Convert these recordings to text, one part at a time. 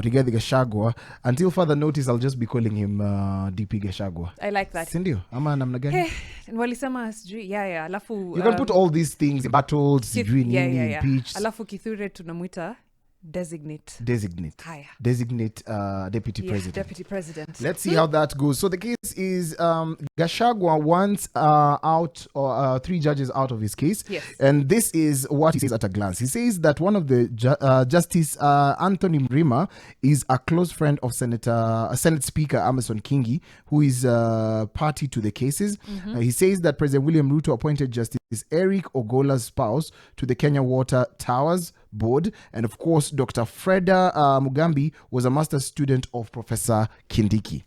Rigathi Gachagua. Until further notice, I'll just be calling him DP Gachagua. I like that. Sindio, ama namna gani? Walisema sijui, alafu you can put all these things in battles, sijui nini, impeached. Alafu Kithure tunamuita designate deputy president. Deputy president. Let's see how that goes. So the case is Gachagua wants out or 3 judges out of his case. Yes. And this is what he says at a glance. He says that one of the Justice Anthony Mrima is a close friend of Senate Speaker Amason Kingi, who is party to the cases. He says that President William Ruto appointed Justice Eric Ogola's spouse to the Kenya Water Towers Board, and of course Dr. Freda Mugambi was a master's student of Professor Kindiki.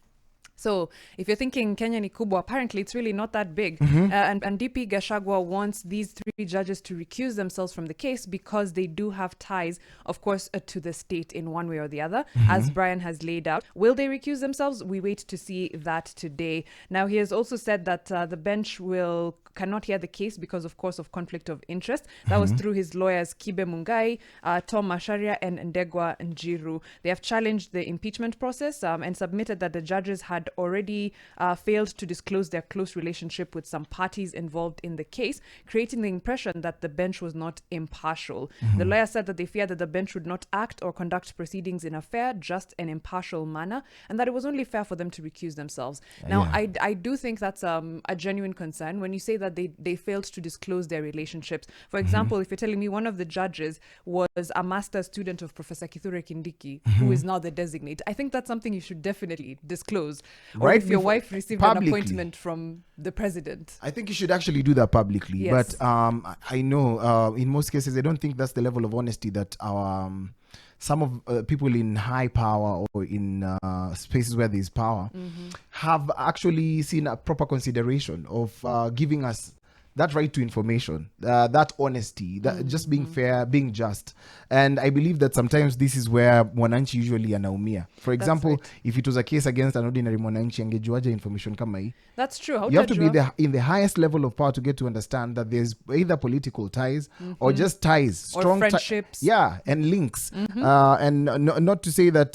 So if you're thinking Kenya ni kubwa, apparently it's really not that big. And DP Gachagua wants these 3 judges to recuse themselves from the case because they do have ties, of course, to the state in one way or the other, as Brian has laid out. Will they recuse themselves? We wait to see that today. Now, he has also said that the bench cannot hear the case because, of course, of conflict of interest. That was through his lawyers Kibe Mungai, Tom Masharia, and Ndegwa Njiru. They have challenged the impeachment process and submitted that the judges had already failed to disclose their close relationship with some parties involved in the case, creating the impression that the bench was not impartial. The lawyer said that they fear that the bench would not act or conduct proceedings in a fair, just, and impartial manner, and that it was only fair for them to recuse themselves. Now, I do think that's a genuine concern when you say that they failed to disclose their relationships. For example, if you're telling me one of the judges was a master's student of Professor Kithure Kindiki, who is now the designate, I think that's something you should definitely disclose. Or if your wife received publicly an appointment from the president. I think you should actually do that publicly. Yes. But I know in most cases, I don't think that's the level of honesty that our some of people in high power or in spaces where there's power have actually seen a proper consideration of giving us that right to information, that honesty, that just being fair, being just. And I believe that sometimes this is where mwananchi usually anaumia. For example, if it was a case against an ordinary mwananchi, angejuaje information kama hii? That's true. You have to be in the highest level of power to get to understand that there's either political ties or just ties, strong friendships. And links. And not to say that,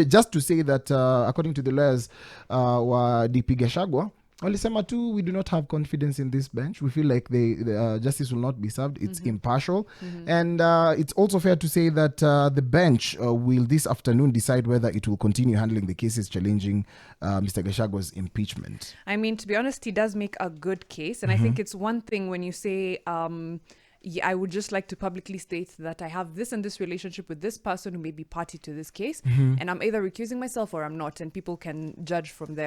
just to say that, according to the lawyers, DP Gachagua, Walisema too, we do not have confidence in this bench. We feel like the justice will not be served. It's impartial. And it's also fair to say that the bench will this afternoon decide whether it will continue handling the cases challenging Mr. Gachagua's impeachment. I mean, to be honest, he does make a good case. And I think it's one thing when you say... I would just like to publicly state that I have this and this relationship with this person who may be party to this case, and I'm either recusing myself or I'm not, and people can judge from there.